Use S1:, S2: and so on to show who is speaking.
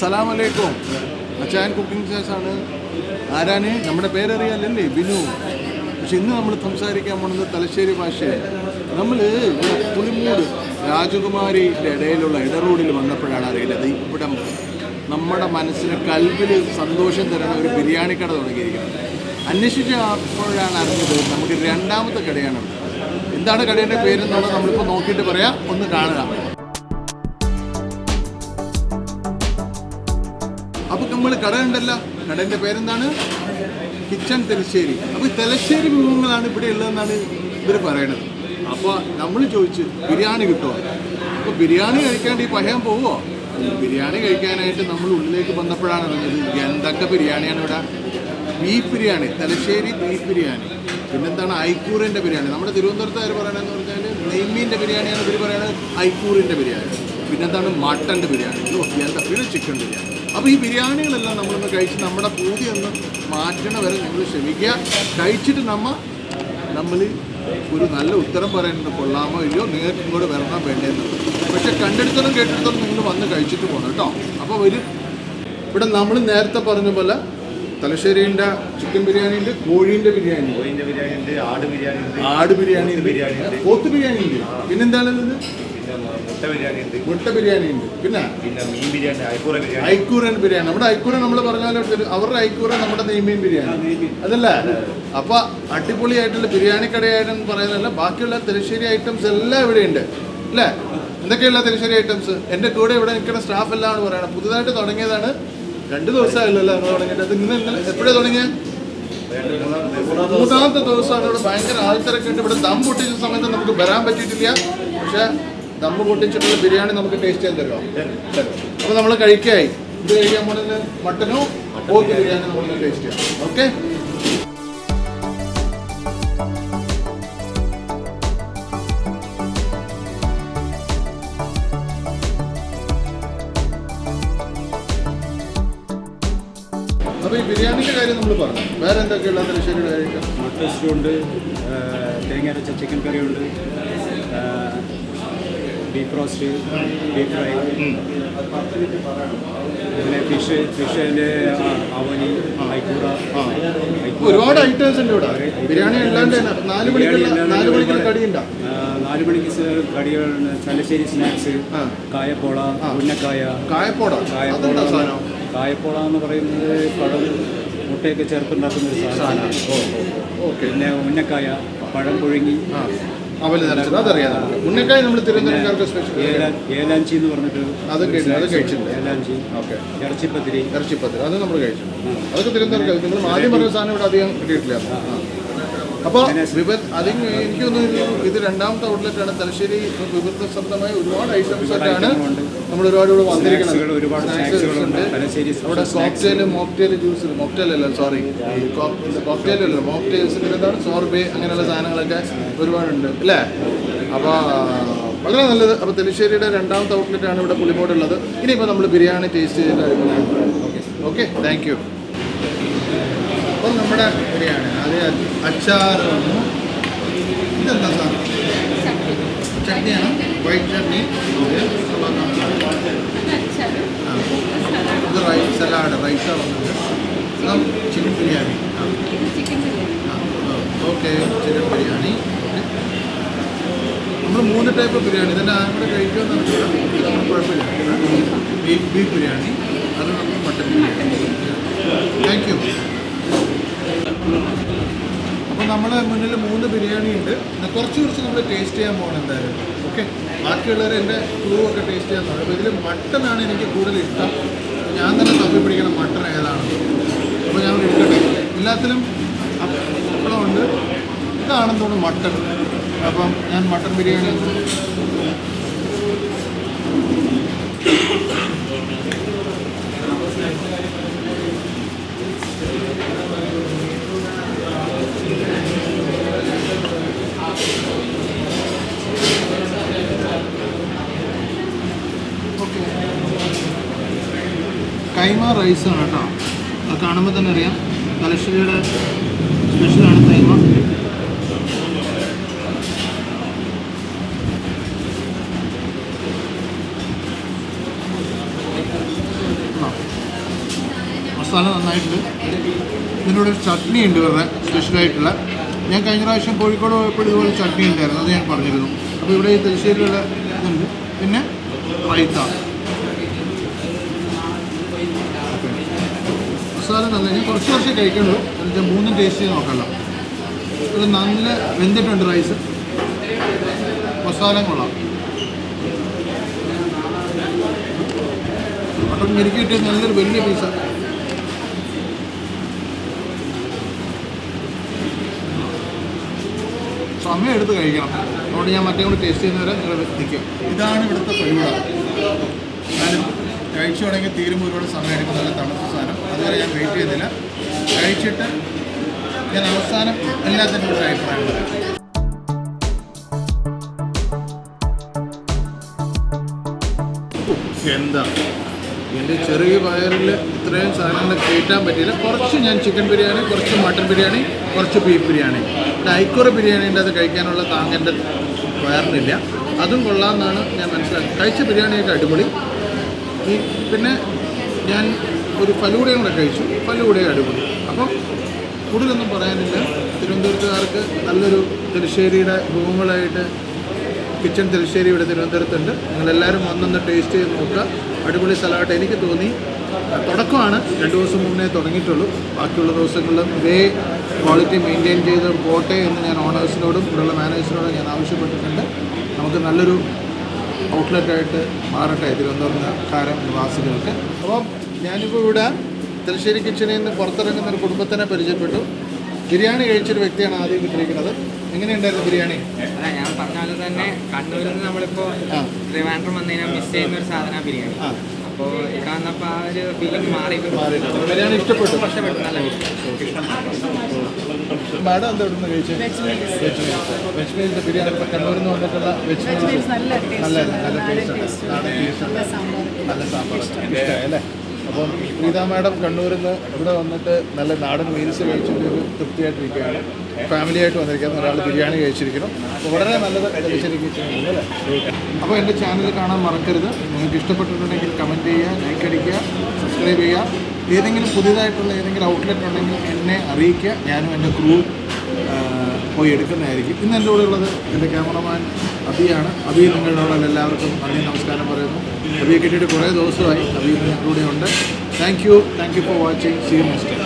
S1: Assalamualaikum. Achan cooking class ആണ്. ആരാണ്? നമ്മുടെ പേരറിയാലല്ലേ, ബിനു. പക്ഷെ ഇന്ന് നമ്മൾ സംസാരിക്കാൻ പോകുന്നത് തലശ്ശേരി ഭാഷയാണ്. നമ്മൾ പുളിമൂട് രാജകുമാരിയുടെ ഇടയിലുള്ള ഇടറോഡിൽ വന്നപ്പോഴാണ് അറിയുന്നത് ഇവിടെ നമ്മുടെ മനസ്സിന് കൽവിൽ സന്തോഷം തരുന്ന ഒരു ബിരിയാണി കട തുടങ്ങിയിരിക്കുന്നത്. അന്വേഷിച്ചപ്പോഴാണ് അറിഞ്ഞത് നമുക്ക് രണ്ടാമത്തെ കടയാണ്. എന്താണ് കടയുടെ പേരെന്നുള്ളത് നമ്മളിപ്പോൾ നോക്കിയിട്ട് പറയാം, ഒന്ന് കാണുക. അപ്പോൾ നമ്മൾ കട ഉണ്ടല്ലോ, കടേൻ്റെ പേരെന്താണ്? കിച്ചൺ തലശ്ശേരി. അപ്പോൾ ഈ തലശ്ശേരി വിഭവങ്ങളാണ് ഇവിടെ ഉള്ളതെന്നാണ് ഇവർ പറയണത്. അപ്പോൾ നമ്മൾ ചോദിച്ച് ബിരിയാണി കിട്ടുമോ? അപ്പോൾ ബിരിയാണി കഴിക്കാണ്ട് ഈ പഹയാൻ പോവുമോ? ബിരിയാണി കഴിക്കാനായിട്ട് നമ്മൾ ഉള്ളിലേക്ക് വന്നപ്പോഴാണ് അറിഞ്ഞത് എന്തൊക്കെ ബിരിയാണിയാണ് ഇവിടെ. Beef biryani, Thalassery beef biryani. പിന്നെന്താണ് ഐക്കൂറിൻ്റെ ബിരിയാണി. നമ്മുടെ തിരുവനന്തപുരത്തുകാർ പറയണമെന്ന് പറഞ്ഞാൽ നെയ്മീൻ്റെ ബിരിയാണിയാണ് ഇവർ പറയുന്നത്, ഐക്കൂറിൻ്റെ ബിരിയാണി. പിന്നെന്താണ് മട്ടൻ്റെ ബിരിയാണി, എന്താ പിന്നെ ചിക്കൻ ബിരിയാണി. അപ്പോൾ ഈ ബിരിയാണികളെല്ലാം നമ്മളൊന്ന് കഴിച്ച് നമ്മുടെ പൂതി ഒന്ന് മാറ്റണ വരെ നിങ്ങൾ ക്ഷമിക്കുക. കഴിച്ചിട്ട് നമ്മൾ ഒരു നല്ല ഉത്തരം പറയുന്നുണ്ട്, കൊള്ളാമോ ഇല്ലയോ, നിങ്ങൾക്ക് ഇങ്ങോട്ട് വരണം വേണ്ടതെന്നുള്ളത്. പക്ഷേ കണ്ടെടുത്തോളം കേട്ടെടുത്തോളം നിങ്ങൾ വന്ന് കഴിച്ചിട്ട് പോകണം കേട്ടോ. അപ്പോൾ വരും. ഇവിടെ നമ്മൾ നേരത്തെ പറഞ്ഞ പോലെ തലശ്ശേരിൻ്റെ ചിക്കൻ ബിരിയാണി ഉണ്ട്, കോഴീൻ്റെ ബിരിയാണി, ആട് ബിരിയാണി ഉണ്ട്, പോത്ത് ബിരിയാണി ഉണ്ട്. പിന്നെന്താണ് ഇത്? മുട്ട ബിരിയാണി ഉണ്ട്. പിന്നെ മീൻ ബിരിയാണി, ഐക്കൂറൻ ബിരിയാണി. നമ്മുടെ ഐക്കൂറൻ നമ്മൾ പറഞ്ഞാലും അവരുടെ ഐക്കൂറൻ നമ്മുടെ നെയ്മീൻ ബിരിയാണി അതല്ലേ. അപ്പൊ അടിപൊളിയായിട്ടുള്ള ബിരിയാണി കടയായിട്ടെന്ന് പറയുന്നതല്ല, ബാക്കിയുള്ള തലശ്ശേരി ഐറ്റംസ് എല്ലാം ഇവിടെ ഉണ്ട് അല്ലേ. എന്തൊക്കെയുള്ള തലശ്ശേരി ഐറ്റംസ്? എൻ്റെ കൂടെ ഇവിടെ നിൽക്കുന്ന സ്റ്റാഫ് എല്ലാം ആണ് പറയണം. പുതുതായിട്ട് തുടങ്ങിയതാണ്, 2 ദിവസമായില്ലല്ലോ നമ്മൾ തുടങ്ങിയിട്ട്. അത് ഇന്ന് എപ്പോഴാണ് തുടങ്ങിയത്? 3ാമത്തെ ദിവസമാണ്. ഇവിടെ ഭയങ്കര ആൾത്തിരക്ക് ഉണ്ട്. ഇവിടെ ദം പൊട്ടിച്ച സമയത്ത് നമുക്ക് വരാൻ പറ്റിയിട്ടില്ല. പക്ഷേ ദമ്മ് പൊട്ടിച്ചിട്ടുള്ള ബിരിയാണി നമുക്ക് ടേസ്റ്റ് ചെയ്യാൻ തരുമോ? അപ്പോൾ നമ്മൾ കഴിക്കായി. ഇത് കഴിക്കാൻ പോകുന്നത് മട്ടനോ പോത്ത് ബിരിയാണി നമ്മൾ ടേസ്റ്റ് ചെയ്യാം. ഓക്കെ. അപ്പോൾ ഈ ബിരിയാണിൻ്റെ കാര്യം നമ്മൾ പറഞ്ഞു. വേറെ എന്തൊക്കെയുള്ള തലശ്ശേരിയുടെ കാര്യം?
S2: മട്ടൻ സ്റ്റൂ ഉണ്ട്, തേങ്ങ അരച്ച ചിക്കൻ കറി ഉണ്ട്, ബീഫ് റോസ്റ്റ്, ബീഫ് ഫ്രൈ, പിന്നെ ഫിഷിൻ്റെ അവനി, ഐക്കൂറ,
S1: ഒരുപാട് ഐറ്റംസ് ഉണ്ട് ഇവിടെ. ബിരിയാണി അല്ലാണ്ട് 4 മണിക്ക് കടിയുണ്ടോ?
S2: 4 മണിക്ക് കടികൾ, തലശ്ശേരി സ്നാക്സ്, കായപ്പോള, ഉന്നക്കായ. കായപ്പോള എന്ന് പറയുന്നത് പഴം മുട്ടയൊക്കെ ചേർത്തുണ്ടാക്കുന്ന ഒരു സാധനമാണ്. പിന്നെ ഉന്നക്കായ, പഴം പുഴുങ്ങി,
S1: അവല് നിറച്ചത്, അതറിയാം. ഉന്നക്കായ നമ്മൾ തിരുവനന്തപുരക്കാർക്ക് സ്പെഷ്യൽ.
S2: ഏലാഞ്ചി എന്ന് പറഞ്ഞിട്ട് അത് കഴിച്ചിട്ടുണ്ട്. ഏലാഞ്ചി, ഇറച്ചിപ്പത്തിരി അത് നമ്മൾ കഴിച്ചിട്ടുണ്ട്. അതൊക്കെ തിരുവനന്തപുരം. നിങ്ങൾ ആദ്യം പറഞ്ഞ സാധനം ഇവിടെ അധികം കിട്ടിയിട്ടില്ല. അപ്പോൾ എനിക്കൊന്നും ഇത് 2ാമത്തെ ഔട്ട്ലെറ്റാണ്. തലശ്ശേരി വിവിധ ശബ്ദമായ ഒരുപാട് ഐറ്റംസ് ഒക്കെയാണ് നമ്മൾ ഒരുപാട് ഇവിടെ വന്നിരിക്കുന്നത്. അവിടെ കോക്ടെയിൽ, മോക്ടെയിൽ ജ്യൂസ്, മോക്ടെയിൽസിൽ എന്താണ് സോർബേ, അങ്ങനെയുള്ള സാധനങ്ങളൊക്കെ ഒരുപാടുണ്ട് അല്ലേ. അപ്പോൾ വളരെ നല്ലത്. അപ്പോൾ തലശ്ശേരിയുടെ 2ാമത്തെ ഔട്ട്ലെറ്റാണ് ഇവിടെ പുളിമൂടുള്ളത്. ഇനിയിപ്പോൾ നമ്മൾ ബിരിയാണി ടേസ്റ്റ് ചെയ്ത കാര്യങ്ങളാണ്. Okay, thank you. അപ്പോൾ നമ്മുടെ ബിരിയാണി അത് അച്ചാർ വന്നു. ഇതെന്താ സാധനം? ചട്നിയാണ്, വൈറ്റ് ചട്നി. ഇത് സലാഡ്, റൈസാണ് വന്നത്. Chicken biryani. Okay, chicken biryani. നമ്മൾ 3 ടൈപ്പ് ബിരിയാണി തന്നെ കൂടെ കഴിക്കുമെന്ന് നമ്മൾ കുഴപ്പമില്ല. ബീഫ് ബിരിയാണി, അത് നമ്മൾ മട്ടൻ ബിരിയാണി. Thank you. അപ്പോൾ നമ്മുടെ മുന്നിൽ 3 ബിരിയാണി ഉണ്ട്. കുറച്ച് നമ്മൾ ടേസ്റ്റ് ചെയ്യാൻ പോകണം എന്തായാലും. ഓക്കെ, ബാക്കിയുള്ളവർ എൻ്റെ ക്രൂ ഒക്കെ ടേസ്റ്റ് ചെയ്യാൻ തുടങ്ങും. അപ്പോൾ ഇതിൽ മട്ടനാണ് എനിക്ക് കൂടുതൽ ഇഷ്ടം. ഞാൻ തന്നെ തപ്പി പിടിക്കണം മട്ടൺ ഏതാണ്. അപ്പോൾ ഞാൻ എടുക്കട്ടെ. എല്ലാത്തിലും അപ്പളമുണ്ട്. ഇതാണെന്ന് തോന്നുന്നു മട്ടൺ. അപ്പം ഞാൻ മട്ടൺ ബിരിയാണി. കൈമ റൈസാണ് കേട്ടോ. അത് കാണുമ്പോൾ തന്നെ അറിയാം തലശ്ശേരിയുടെ സ്പെഷ്യലാണ് കൈമ.
S1: മസാല നന്നായിട്ടുണ്ട്. ഇതിനോട് ചട്നി ഉണ്ട് ഇവരുടെ സ്പെഷ്യലായിട്ടുള്ള. ഞാൻ കഴിഞ്ഞ പ്രാവശ്യം കോഴിക്കോട് പോയപ്പോൾ ഇതുപോലെ ചട്നി ഉണ്ടായിരുന്നു, അത് ഞാൻ പറഞ്ഞിരുന്നു. അപ്പോൾ ഇവിടെ ഈ തലശ്ശേരിയിലുള്ള ഇതുണ്ട്. പിന്നെ റൈത്ത. മസാല നല്ല, ഞാൻ കുറച്ച് കഴിക്കുള്ളൂ. എന്നിട്ട് മൂന്നും ടേസ്റ്റ് ചെയ്ത് നോക്കല്ലോ. ഇത് നല്ല വെന്തിട്ടുണ്ട് റൈസ്, മസാല കൊള്ളാം. മട്ടൺ മെരുക്കി കിട്ടിയത് നല്ലൊരു വലിയ പീസാണ്. സമയം എടുത്ത് കഴിക്കണം. അതുകൊണ്ട് ഞാൻ മറ്റേ കൂടി ടേസ്റ്റ് ചെയ്യുന്നവരെ നിങ്ങൾ നിൽക്കും. ഇതാണ് ഇവിടുത്തെ പരിപാടി. ഞാനും കഴിച്ചു തുടങ്ങി തീരുമ്പോൾ ഒരുപാട് സമയം എടുക്കും. നല്ല തണുത്ത സാധനം. അതുവരെ ഞാൻ വെയിറ്റ് ചെയ്യുന്നില്ല. കഴിച്ചിട്ട് ഞാൻ അവസാനം എല്ലാത്തിനും ഒരു അഭിപ്രായം പറയാം. എന്താ എൻ്റെ ചെറിയ വയറിൽ ഇത്രയും സാധനങ്ങൾ കയറ്റാൻ പറ്റിയില്ല. കുറച്ച് ഞാൻ ചിക്കൻ ബിരിയാണി, കുറച്ച് മട്ടൻ ബിരിയാണി, കുറച്ച് ബീഫ് ബിരിയാണി, ഐക്കൂറ ബിരിയാണീൻ്റെ അത് കഴിക്കാനുള്ള താങ്ങൻ്റെ വയറിനില്ല. അതും കൊള്ളാമെന്നാണ് ഞാൻ മനസ്സിലാക്കി. കഴിച്ച ബിരിയാണിയൊക്കെ അടിപൊളി. പിന്നെ ഞാൻ ഒരു ഫലൂടയും കൂടെ കഴിച്ചു. ഫലൂടയും അടിപൊളി. അപ്പം കൂടുതലൊന്നും പറയാനില്ല. തിരുവനന്തപുരത്തുകാർക്ക് നല്ലൊരു തലശ്ശേരിയുടെ റൂമുകളായിട്ട് കിച്ചൺ തലശ്ശേരി ഇവിടെ തിരുവനന്തപുരത്തുണ്ട്. നിങ്ങളെല്ലാവരും വന്നൊന്ന് ടേസ്റ്റ് ചെയ്ത് നോക്കുക. അടിപൊളി സ്ഥലമായിട്ട് എനിക്ക് തോന്നി. തുടക്കമാണ്, 2 ദിവസം മുന്നേ തുടങ്ങിയിട്ടുള്ളൂ. ബാക്കിയുള്ള ദിവസങ്ങളിലും ഇതേ ക്വാളിറ്റി മെയിൻറ്റെയിൻ ചെയ്ത് പോട്ടെ എന്ന് ഞാൻ ഓണേഴ്സിനോടും ഇവിടെയുള്ള മാനേജേഴ്സിനോടും ഞാൻ ആവശ്യപ്പെട്ടിട്ടുണ്ട്. നമുക്ക് നല്ലൊരു ഔട്ട്ലെറ്റായിട്ട് മാറട്ടെ തിരുവനന്തപുരംകാരൻ നിവാസികൾക്ക്. അപ്പം ഞാനിപ്പോൾ ഇവിടെ തലശ്ശേരി കിച്ചണിൽ നിന്ന് പുറത്തിറങ്ങുന്ന ഒരു കുടുംബത്തിനെ പരിചയപ്പെട്ടു. ബിരിയാണി കഴിച്ചൊരു വ്യക്തിയാണ് ആദ്യം കിട്ടിയിരിക്കുന്നത്. എങ്ങനെയുണ്ടായിരുന്നു ബിരിയാണി?
S3: അല്ല, ഞാൻ പറഞ്ഞ പോലെ തന്നെ കണ്ണൂരിൽ നിന്ന് നമ്മളിപ്പോൾ ട്രിവാൻഡ്രം വന്നു കഴിഞ്ഞാൽ മിസ് ചെയ്യുന്ന ഒരു സാധനമാണ് ബിരിയാണി. അപ്പോൾ ഇവിടെ വന്നപ്പോൾ ആ ഒരു ഫീലിംഗ് മാറി.
S1: ബിരിയാണി ഇഷ്ടപ്പെട്ടു?
S3: നല്ല
S1: മാഡം എന്താ ഇവിടുന്ന് കഴിച്ചത്? Veg meals biryani. ഇപ്പോൾ കണ്ണൂരിൽ നിന്ന് വന്നിട്ടുള്ള വെജ് മീൽസ് നല്ല ടേസ്റ്റ്, നല്ല സാമ്പാർ ഇഷ്ടമായി അല്ലേ? അപ്പം പ്രീത മാഡം കണ്ണൂരിൽ നിന്ന് ഇവിടെ വന്നിട്ട് നല്ല നാടൻ മീൽസ് കഴിച്ചിട്ട് ഒരു തൃപ്തിയായിട്ടിരിക്കുകയാണ്. ഫാമിലിയായിട്ട് വന്നിരിക്കുന്ന ഒരാൾ ബിരിയാണി കഴിച്ചിരിക്കണം. അപ്പോൾ വളരെ നല്ലത് കഴിച്ചിരിക്കുന്നുണ്ട് അല്ലേ? അപ്പോൾ എൻ്റെ ചാനൽ കാണാൻ മറക്കരുത്. നിങ്ങൾക്ക് ഇഷ്ടപ്പെട്ടിട്ടുണ്ടെങ്കിൽ കമൻറ്റ് ചെയ്യുക, ലൈക്ക് അടിക്കുക, സബ്സ്ക്രൈബ് ചെയ്യുക. ഏതെങ്കിലും പുതിയതായിട്ടുള്ള ഏതെങ്കിലും ഔട്ട്ലെറ്റ് ഉണ്ടെങ്കിൽ എന്നെ അറിയിക്കുക. ഞാനും എൻ്റെ ക്രൂ പോയി എടുക്കുന്നതായിരിക്കും. ഇന്ന് എൻ്റെ കൂടെ ഉള്ളത് എൻ്റെ ക്യാമറമാൻ അബിയാണ്. അബി നിങ്ങളുടെ എല്ലാവർക്കും നന്ദി നമസ്കാരം പറയുന്നു. അബിയെ കിട്ടിയിട്ട് കുറേ ദിവസമായി. അബി ഞങ്ങളുടെ കൂടെ ഉണ്ട്. Thank you for watching. See you next time.